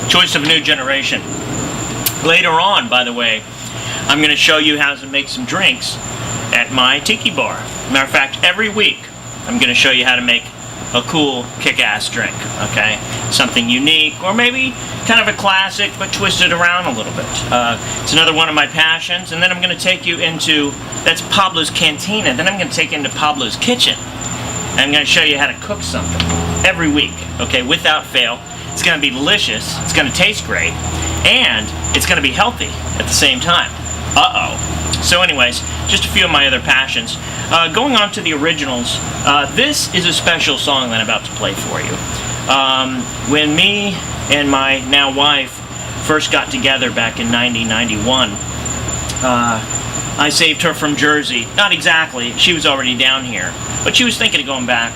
Choice of a new generation. Later on, by the way, I'm going to show you how to make some drinks at my tiki bar. Matter of fact, every week I'm going to show you how to make a cool kick-ass drink, okay? Something unique, or maybe kind of a classic, but twisted around a little bit. It's another one of my passions, and then I'm going to take you into, that's Pablo's Cantina, then I'm going to take you into Pablo's Kitchen. And I'm going to show you how to cook something every week, okay, without fail. It's going to be delicious, it's going to taste great, and it's going to be healthy at the same time. Uh-oh. So anyways, just a few of my other passions. Going on to the originals, this is a special song that I'm about to play for you. When me and my now wife first got together back in 1991, I saved her from Jersey. Not exactly, she was already down here, but she was thinking of going back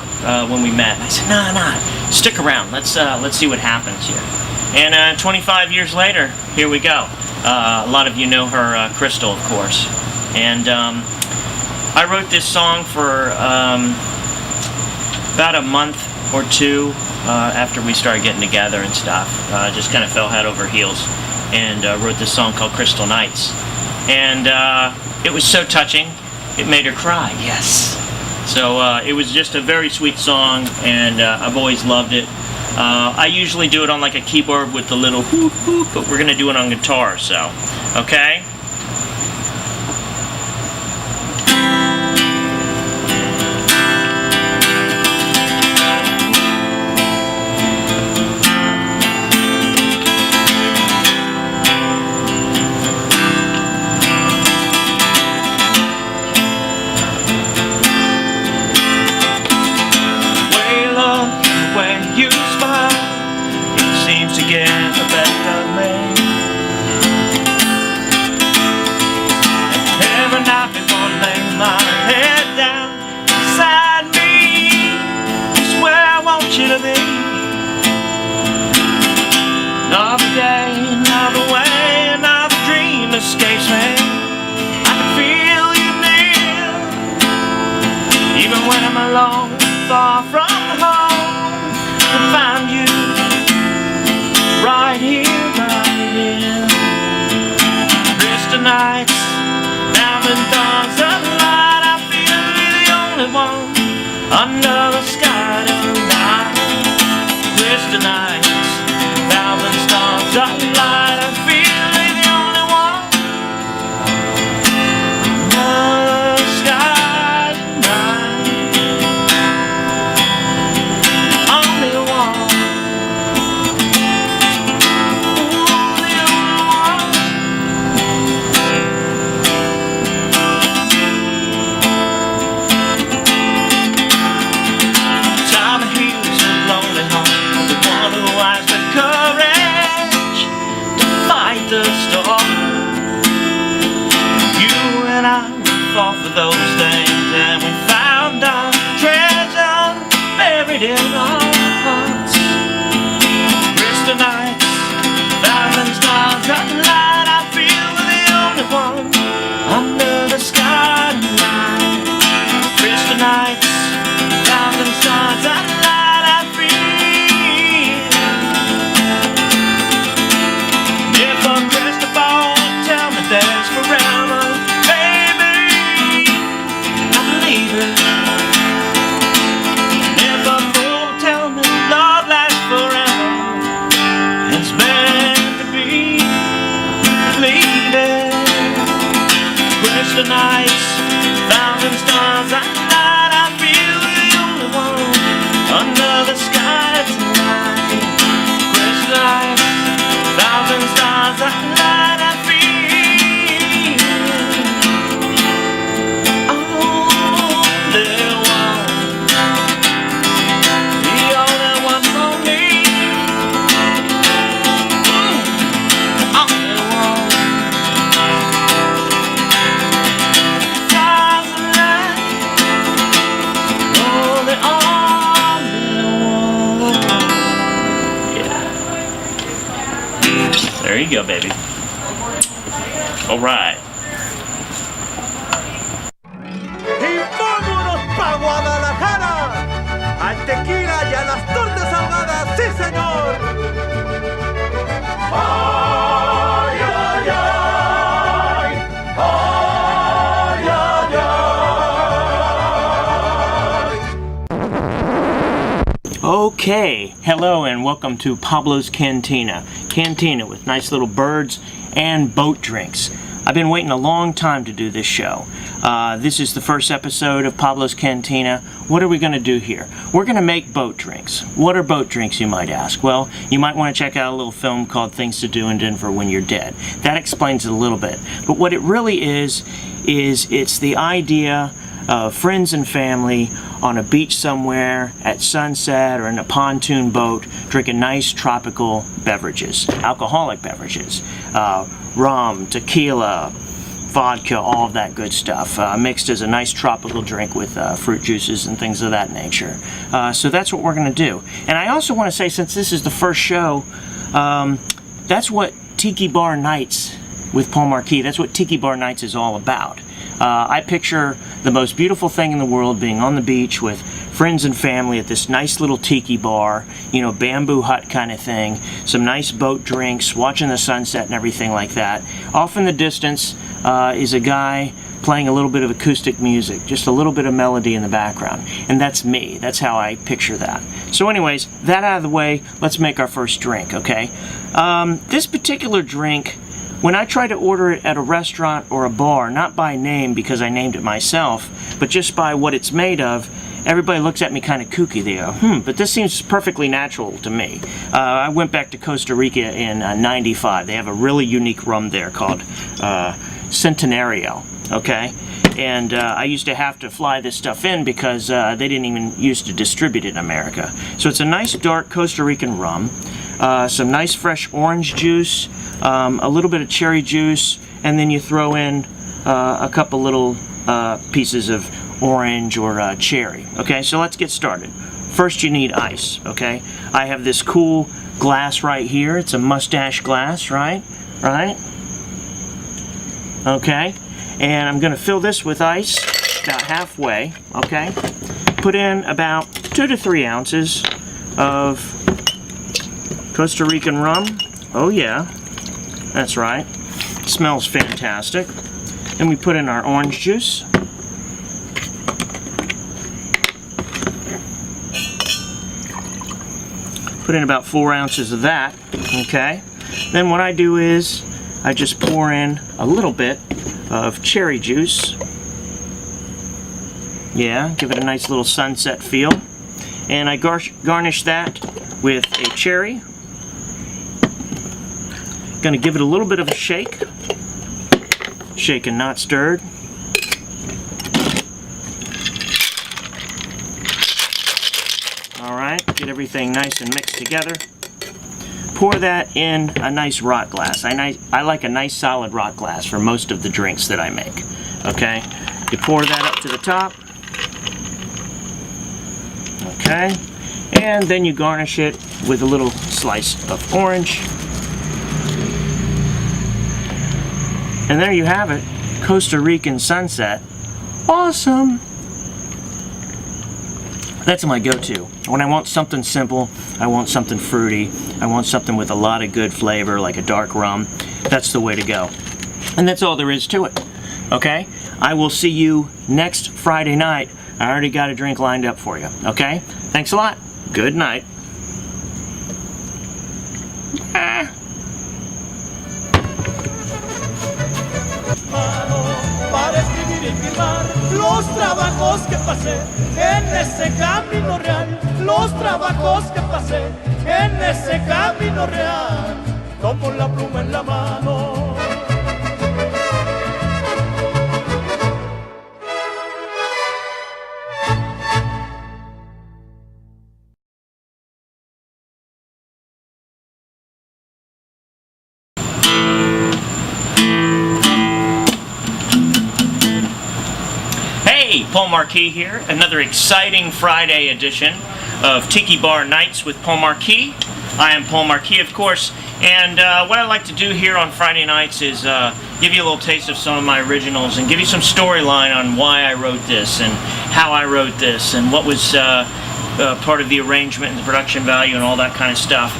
when we met. And I said, nah, stick around, let's see what happens here. And 25 years later, here we go. A lot of you know her, Crystal, of course. And I wrote this song for about a month or two after we started getting together and stuff. Just kind of fell head over heels and wrote this song called Crystal Nights. And it was so touching, it made her cry, yes. So it was just a very sweet song, and I've always loved it. I usually do it on like a keyboard with the little whoop whoop, but we're going to do it on guitar, so, okay? Another day, another way, another dream escapes me. I can feel you near, even when I'm alone, far from home. I find you right here, right here. Crystal nights, diamond dawns of light. I feel you're the only one under the sky tonight. Crystal nights, thousand stars that light. I feel you're the only one under the sky tonight. Only one. Ooh, the only one. Time heals a lonely heart. Who has the courage to fight the storm. You and I fought for those things, and we found our treasure buried in our hearts. Crystal nights, thousand stars that light. I feel we're the only one under the sky tonight. Crystal nights, thousand stars that light. There's forever, baby, I believe it. If a fool tell me love lasts forever, it's meant to be, believe it. Crystal nights, thousand stars at night. I feel the only one under the sky tonight. Crystal nights, thousand stars at night. There you go, baby. All right. Y vámonos pa' Guadalajara, al tequila y a las tortas ahogadas, sí señor. Okay, hello and welcome to Pablo's Cantina. Cantina with nice little birds and boat drinks. I've been waiting a long time to do this show. This is the first episode of Pablo's Cantina. What are we going to do here? We're going to make boat drinks. What are boat drinks, you might ask? Well, you might want to check out a little film called Things to Do in Denver When You're Dead. That explains it a little bit. But what it really is it's the idea of friends and family on a beach somewhere at sunset or in a pontoon boat drinking nice tropical beverages, alcoholic beverages, rum, tequila, vodka, all of that good stuff, mixed as a nice tropical drink with fruit juices and things of that nature. So that's what we're going to do. And I also want to say, since this is the first show, that's what Tiki Bar Nights with Paul Marquis, that's what Tiki Bar Nights is all about. I picture the most beautiful thing in the world being on the beach with friends and family at this nice little tiki bar, you know, bamboo hut kind of thing, some nice boat drinks, watching the sunset and everything like that. Off in the distance is a guy playing a little bit of acoustic music, just a little bit of melody in the background. And that's me. That's how I picture that. So anyways, that out of the way, let's make our first drink, okay? This particular drink, when I try to order it at a restaurant or a bar, not by name because I named it myself, but just by what it's made of, everybody looks at me kind of kooky. They go, but this seems perfectly natural to me. I went back to Costa Rica in '95. They have a really unique rum there called Centenario, okay? And I used to have to fly this stuff in because they didn't even used to distribute it in America. So it's a nice dark Costa Rican rum, some nice fresh orange juice, a little bit of cherry juice, and then you throw in a couple little pieces of orange or cherry. Okay, so let's get started. First you need ice, okay? I have this cool glass right here. It's a mustache glass, right? Okay, and I'm gonna fill this with ice about halfway, okay? Put in about 2 to 3 ounces of Costa Rican rum. Oh yeah, that's right. Smells fantastic. Then we put in our orange juice. Put in about 4 ounces of that, okay? Then what I do is I just pour in a little bit of cherry juice. Yeah, give it a nice little sunset feel. And I garnish that with a cherry. Gonna give it a little bit of a shake. Shaken, not stirred. Alright, get everything nice and mixed together. Pour that in a nice rock glass. I like a nice solid rock glass for most of the drinks that I make. Okay, you pour that up to the top. Okay, and then you garnish it with a little slice of orange. And there you have it, Costa Rican sunset. Awesome! That's my go-to. When I want something simple, I want something fruity, I want something with a lot of good flavor, like a dark rum, that's the way to go. And that's all there is to it, okay? I will see you next Friday night. I already got a drink lined up for you, okay? Thanks a lot. Good night. Para escribir y firmar los trabajos que pasé en ese camino real, los trabajos que pasé en ese camino real, como la pluma en la mano. Hey, Paul Marquis here. Another exciting Friday edition of Tiki Bar Nights with Paul Marquis. I am Paul Marquis, of course, and what I like to do here on Friday nights is give you a little taste of some of my originals and give you some storyline on why I wrote this and how I wrote this and what was part of the arrangement and the production value and all that kind of stuff.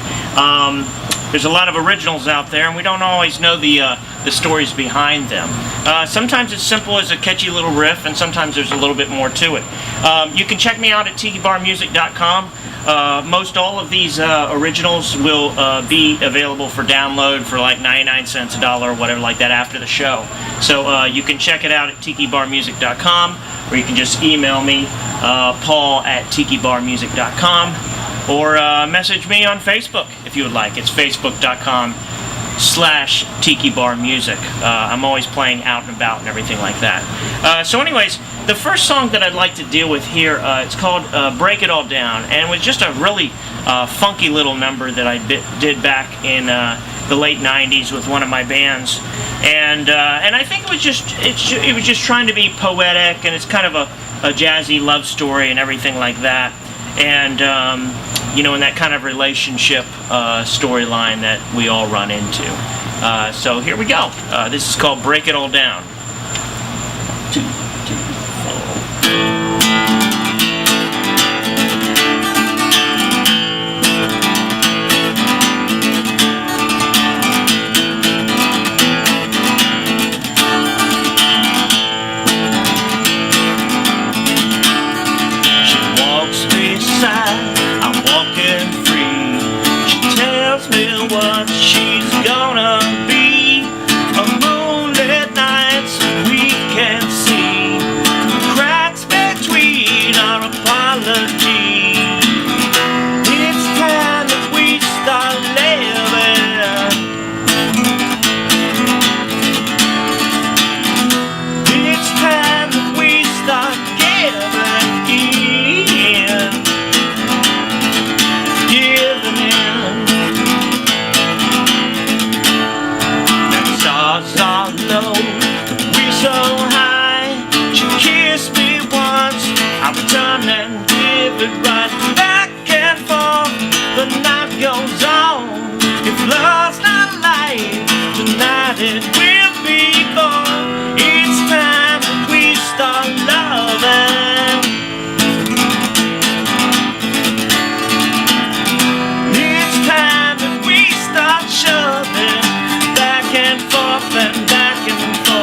There's a lot of originals out there, and we don't always know the the stories behind them. Sometimes it's simple as a catchy little riff, and sometimes there's a little bit more to it. You can check me out at tikibarmusic.com. Most all of these originals will be available for download for like 99 cents, $1, or whatever like that after the show. So you can check it out at tikibarmusic.com, or you can just email me, Paul at tikibarmusic.com, or message me on Facebook if you would like. It's facebook.com/tikibarmusic. I'm always playing out and about and everything like that. So anyways, the first song that I'd like to deal with here, it's called Break It All Down, and it was just a really funky little number that I did back in the late 90s with one of my bands, and I think it was just trying to be poetic, and it's kind of a jazzy love story and everything like that, and you know, in that kind of relationship storyline that we all run into. So here we go. This is called Break It All Down. 2, 2, 4. She walks beside, I'm walking free. She tells me what she's gonna be. A moonlit night so we can see the cracks between our apologies. It's time that we start living. It's time that we start giving in. Giving in. And stars are low, we so high. She kissed me once, I return and give it right back and forth. The night goes on. If love's not light, tonight it will be born. It's time that we start loving. It's time that we start shoving back and forth and back and forth.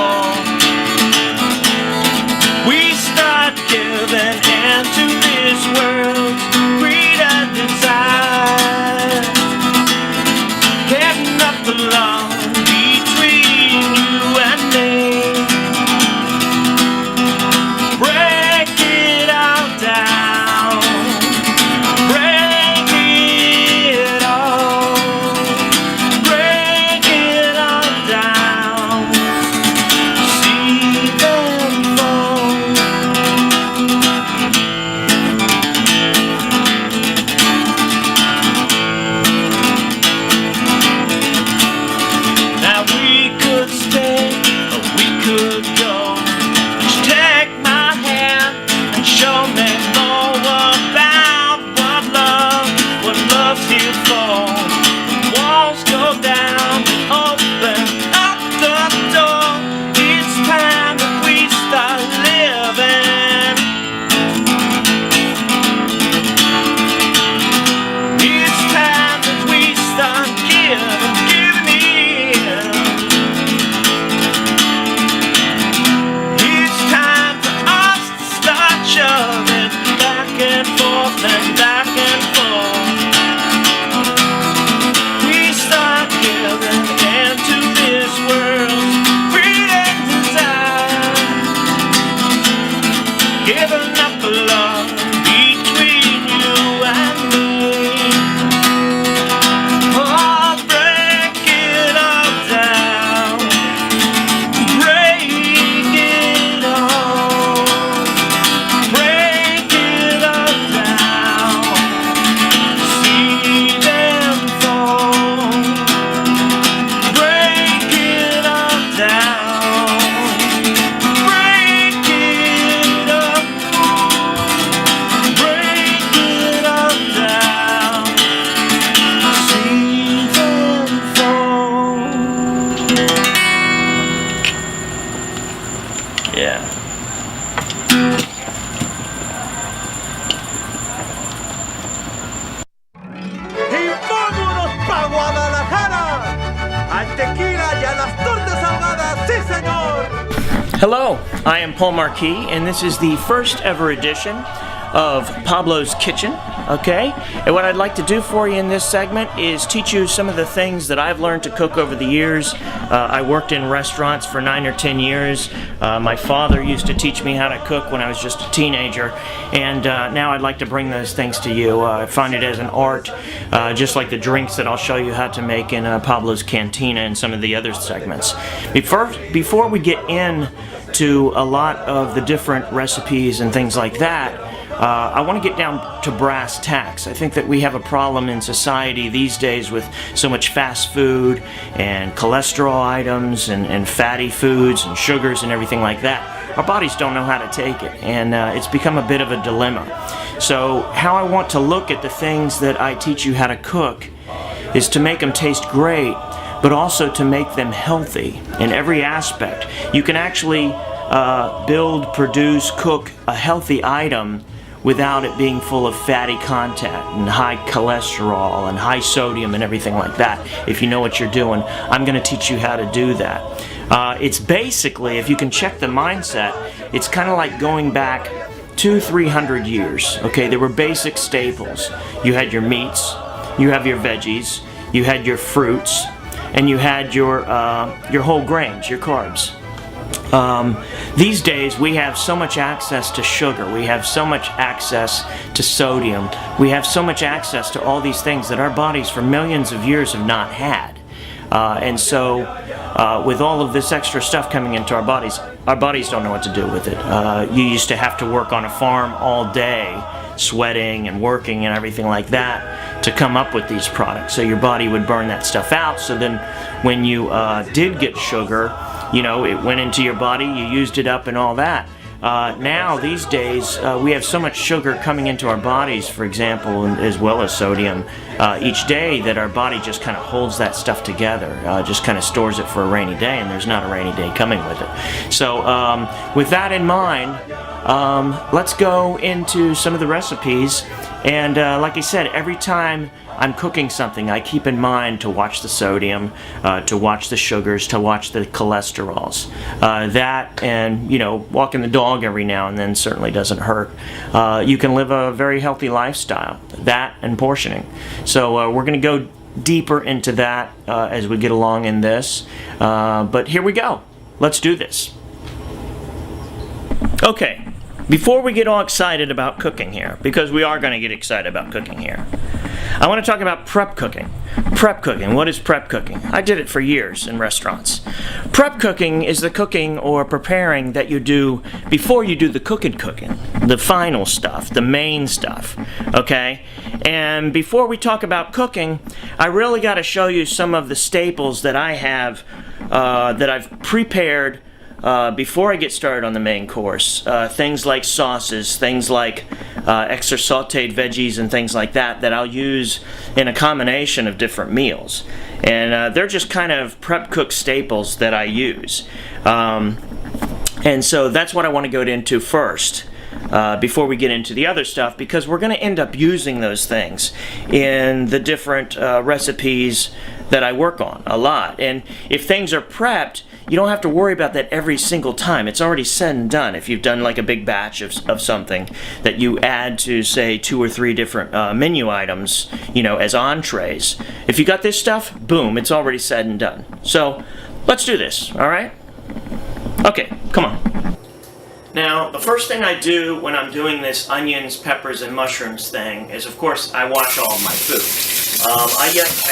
We start giving into this world's greed and desire. Getting up along between you and me. Break it all down. Break it all. Break it all down. Hello, I am Paul Marquis, and this is the first ever edition of Pablo's Kitchen, okay? And what I'd like to do for you in this segment is teach you some of the things that I've learned to cook over the years. I worked in restaurants for 9 or 10 years. My father used to teach me how to cook when I was just a teenager, and now I'd like to bring those things to you. I find it as an art, just like the drinks that I'll show you how to make in Pablo's Cantina and some of the other segments. Before we get into a lot of the different recipes and things like that, I want to get down to brass tacks. I think that we have a problem in society these days with so much fast food and cholesterol items and fatty foods and sugars and everything like that. Our bodies don't know how to take it, and it's become a bit of a dilemma. So how I want to look at the things that I teach you how to cook is to make them taste great, but also to make them healthy in every aspect. You can actually build, produce, cook a healthy item without it being full of fatty content and high cholesterol and high sodium and everything like that. If you know what you're doing, I'm going to teach you how to do that. It's basically, if you can check the mindset, it's kind of like going back 200-300 years. Okay, there were basic staples. You had your meats, you have your veggies, you had your fruits, and you had your whole grains, your carbs. These days we have so much access to sugar, we have so much access to sodium, we have so much access to all these things that our bodies for millions of years have not had. And so with all of this extra stuff coming into our bodies don't know what to do with it. You used to have to work on a farm all day, sweating and working and everything like that to come up with these products. So your body would burn that stuff out, so then when you did get sugar, you know, it went into your body, you used it up and all that. Now, these days, we have so much sugar coming into our bodies, for example, as well as sodium, each day, that our body just kind of holds that stuff together, just kind of stores it for a rainy day, and there's not a rainy day coming with it. So, with that in mind, let's go into some of the recipes. And like I said, every time I'm cooking something, I keep in mind to watch the sodium, to watch the sugars, to watch the cholesterols. That and, you know, walking the dog every now and then certainly doesn't hurt. You can live a very healthy lifestyle. That and portioning. So we're going to go deeper into that as we get along in this. But here we go. Let's do this. Okay. Before we get all excited about cooking here, because we are going to get excited about cooking here, I want to talk about prep cooking. Prep cooking. What is prep cooking? I did it for years in restaurants. Prep cooking is the cooking or preparing that you do before you do the cooking, the final stuff, the main stuff, okay? And before we talk about cooking, I really got to show you some of the staples that I have, that I've prepared before I get started on the main course. Things like sauces, things like extra sauteed veggies and things like that I'll use in a combination of different meals. And they're just kind of prep cook staples that I use. And so that's what I want to go into first. Before we get into the other stuff, because we're going to end up using those things in the different recipes that I work on a lot. And if things are prepped, you don't have to worry about that every single time. It's already said and done. If you've done like a big batch of something that you add to, say, 2 or 3 different menu items, you know, as entrees. If you got this stuff, boom, it's already said and done. So let's do this, all right? Okay, come on. Now, the first thing I do when I'm doing this onions, peppers, and mushrooms thing is, of course, I wash all of my food.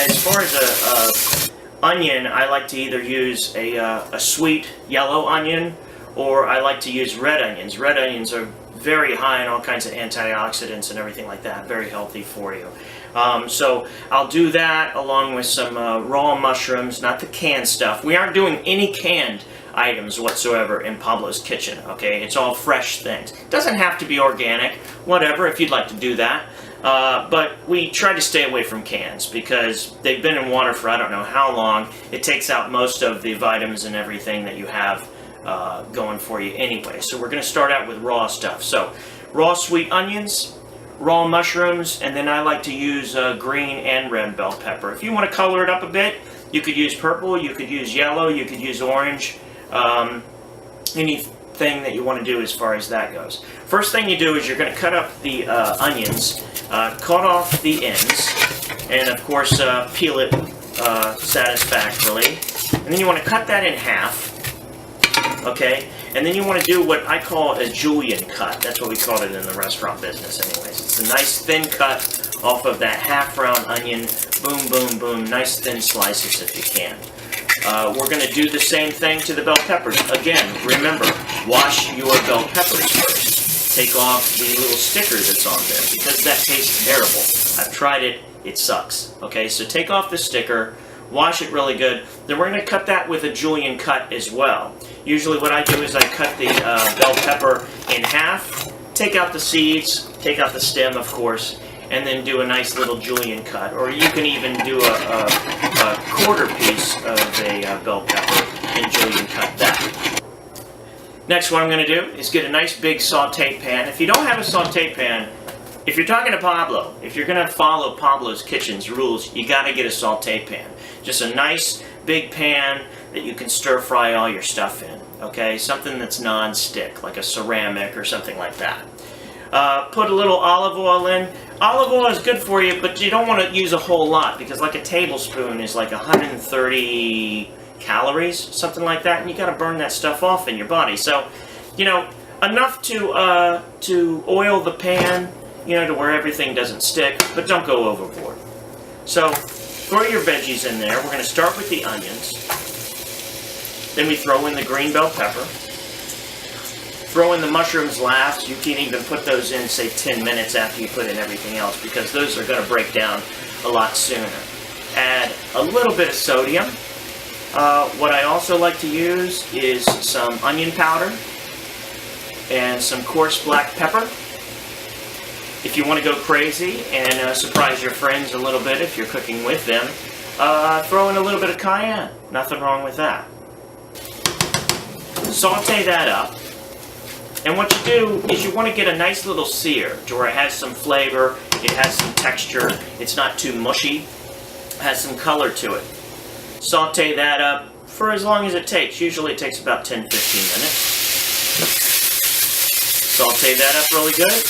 As far as onion, I like to either use a sweet yellow onion, or I like to use red onions. Red onions are very high in all kinds of antioxidants and everything like that, very healthy for you. So I'll do that along with some raw mushrooms, not the canned stuff. We aren't doing any canned items whatsoever in Pablo's Kitchen, okay? It's all fresh things. It doesn't have to be organic, whatever, if you'd like to do that. But we try to stay away from cans because they've been in water for I don't know how long. It takes out most of the vitamins and everything that you have going for you anyway. So we're going to start out with raw stuff. So raw sweet onions, raw mushrooms, and then I like to use green and red bell pepper. If you want to color it up a bit, you could use purple, you could use yellow, you could use orange. anything that you want to do as far as that goes. First thing you do is you're going to cut up the onions, cut off the ends, and of course peel it satisfactorily. And then you want to cut that in half, okay? And then you want to do what I call a julienne cut. That's what we call it in the restaurant business anyways. It's a nice thin cut off of that half-round onion. Boom, boom, boom. Nice thin slices if you can. We're going to do the same thing to the bell peppers. Again, remember, wash your bell peppers first. Take off the little sticker that's on there because that tastes terrible. I've tried it. It sucks. Okay, so take off the sticker. Wash it really good. Then we're going to cut that with a julienne cut as well. Usually what I do is I cut the bell pepper in half, take out the seeds, take out the stem of course, and then do a nice little julienne cut. Or you can even do a quarter piece of a bell pepper and julienne cut that. Next, what I'm going to do is get a nice big saute pan. If you don't have a saute pan, if you're talking to Pablo, if you're going to follow Pablo's Kitchen's rules, you got to get a saute pan. Just a nice big pan that you can stir fry all your stuff in. Okay, something that's non-stick, like a ceramic or something like that. Put a little olive oil in. Olive oil is good for you, but you don't want to use a whole lot because like a tablespoon is like 130 calories, something like that, and you got to burn that stuff off in your body. So, you know, enough to oil the pan, you know, to where everything doesn't stick, but don't go overboard. So, throw your veggies in there. We're going to start with the onions. Then we throw in the green bell pepper. Throw in the mushrooms last. You can even put those in, say, 10 minutes after you put in everything else because those are going to break down a lot sooner. Add a little bit of sodium. What I also like to use is some onion powder and some coarse black pepper. If you want to go crazy and surprise your friends a little bit if you're cooking with them, throw in a little bit of cayenne. Nothing wrong with that. Saute that up. And what you do is you want to get a nice little sear to where it has some flavor, it has some texture, it's not too mushy, it has some color to it. Saute that up for as long as it takes. Usually it takes about 10-15 minutes. Saute that up really good.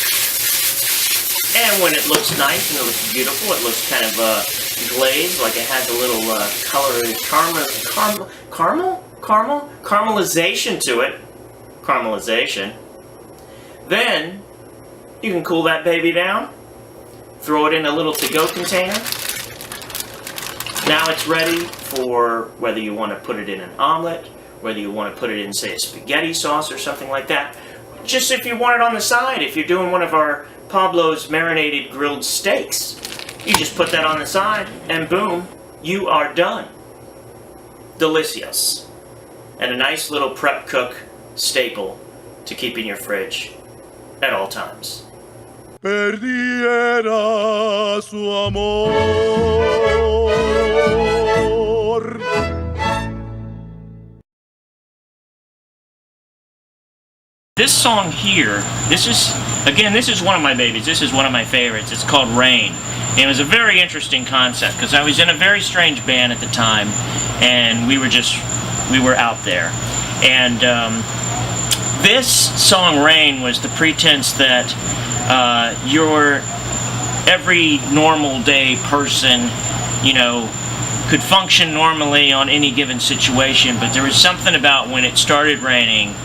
And when it looks nice and it looks beautiful, it looks kind of glazed, like it has a little caramelization to it. Caramelization. Then you can cool that baby down. Throw it in a little to-go container. Now it's ready for whether you want to put it in an omelet, whether you want to put it in, say, a spaghetti sauce or something like that. Just if you want it on the side, if you're doing one of our Pablo's marinated grilled steaks, you just put that on the side and boom, you are done. Delicious. And a nice little prep cook staple to keep in your fridge at all times. Perdiera su amor. This song here, this is one of my babies. This is one of my favorites. It's called Rain. And it was a very interesting concept because I was in a very strange band at the time and we were out there. And this song Rain was the pretense that your every normal day person, you know, could function normally on any given situation, but there was something about when it started raining,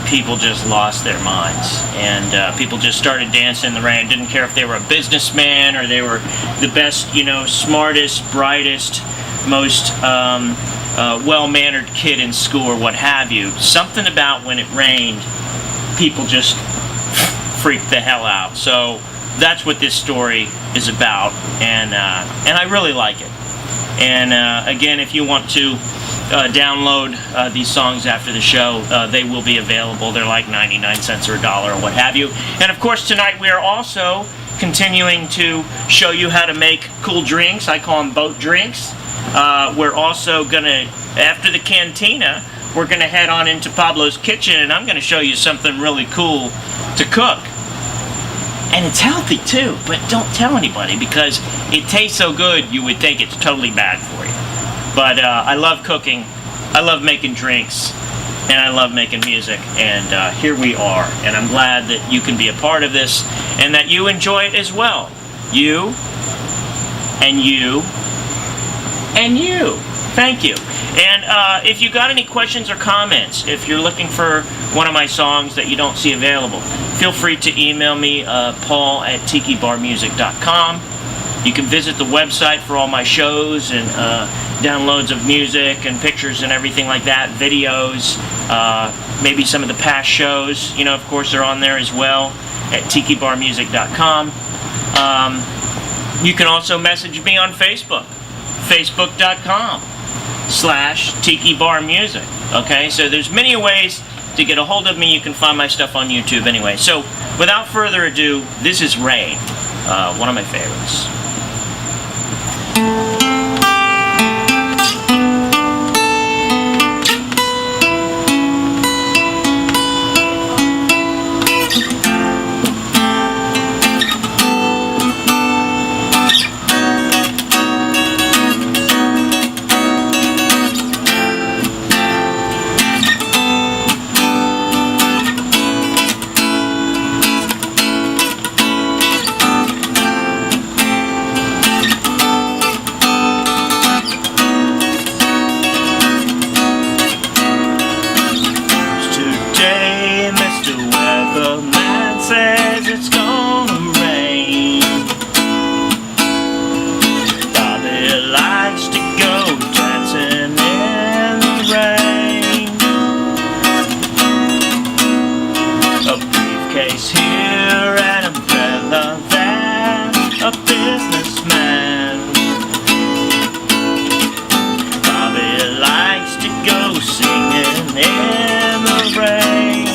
people just lost their minds, and people just started dancing in the rain. Didn't care if they were a businessman or they were the best, you know, smartest, brightest, most well-mannered kid in school or what have you. Something about when it rained, people just freaked the hell out. So that's what this story is about, and I really like it. And again, if you want to download these songs after the show, they will be available. They're like 99 cents or $1 or what have you. And of course tonight we are also continuing to show you how to make cool drinks. I call them boat drinks. We're also gonna, after the cantina, we're gonna head on into Pablo's Kitchen and I'm gonna show you something really cool to cook. And it's healthy too, but don't tell anybody because it tastes so good you would think it's totally bad for you. But I love cooking, I love making drinks, and I love making music, and here we are, and I'm glad that you can be a part of this and that you enjoy it as well. You and you and you. Thank you. And if you got any questions or comments, if you're looking for one of my songs that you don't see available, feel free to email me, paul@tikibarmusic.com. You can visit the website for all my shows and downloads of music and pictures and everything like that, videos, maybe some of the past shows, you know, of course, they're on there as well at tikibarmusic.com. You can also message me on Facebook, facebook.com/tikibarmusic. Okay, so there's many ways to get a hold of me. You can find my stuff on YouTube anyway. So without further ado, this is Rain, one of my favorites. Says it's gonna rain. Bobby likes to go dancing in the rain. A briefcase here, an umbrella there, a businessman. Bobby likes to go singing in the rain.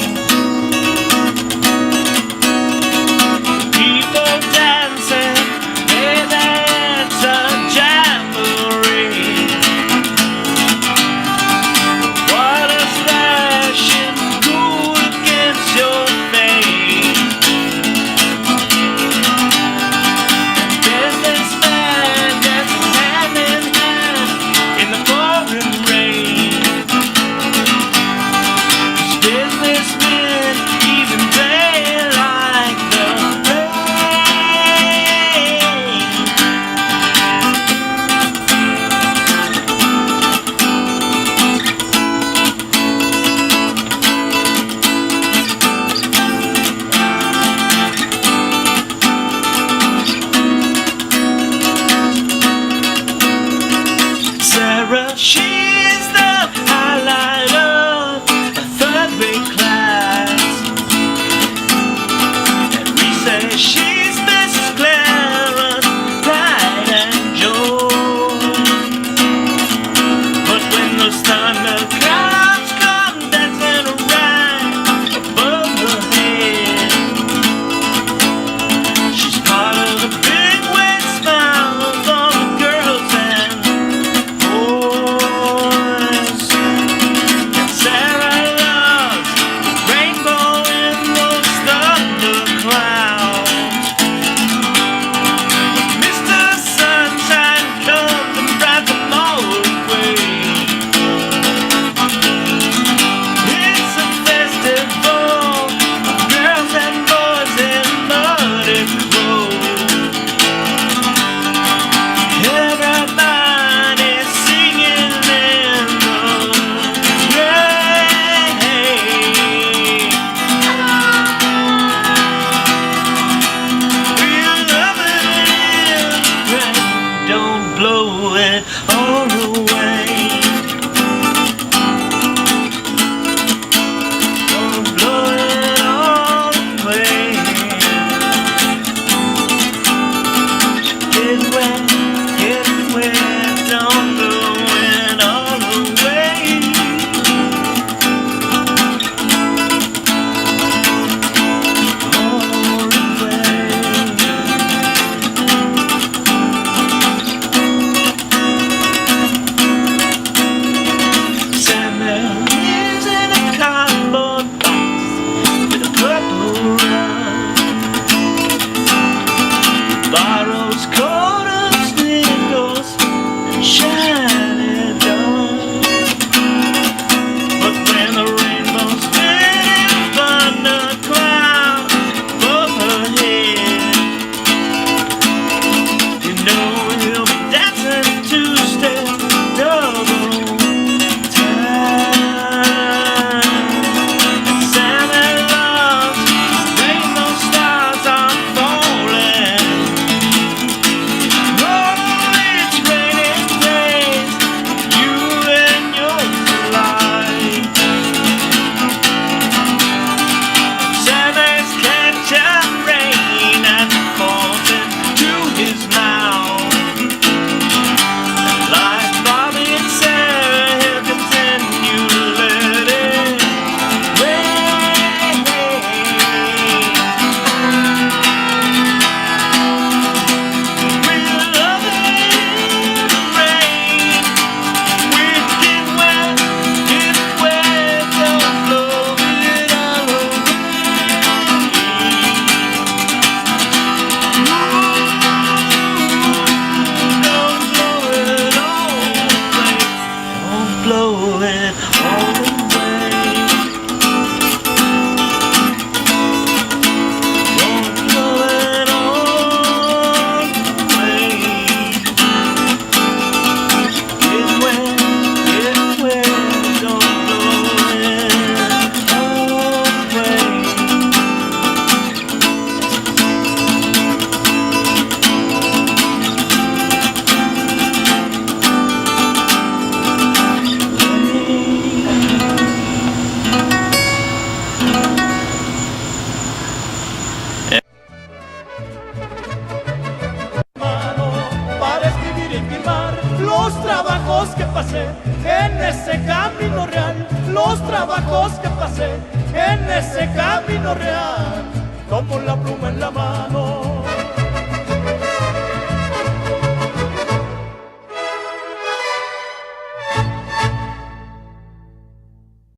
pasé en ese camino real, los trabajos que pasé en ese camino real, tomo la pluma en la mano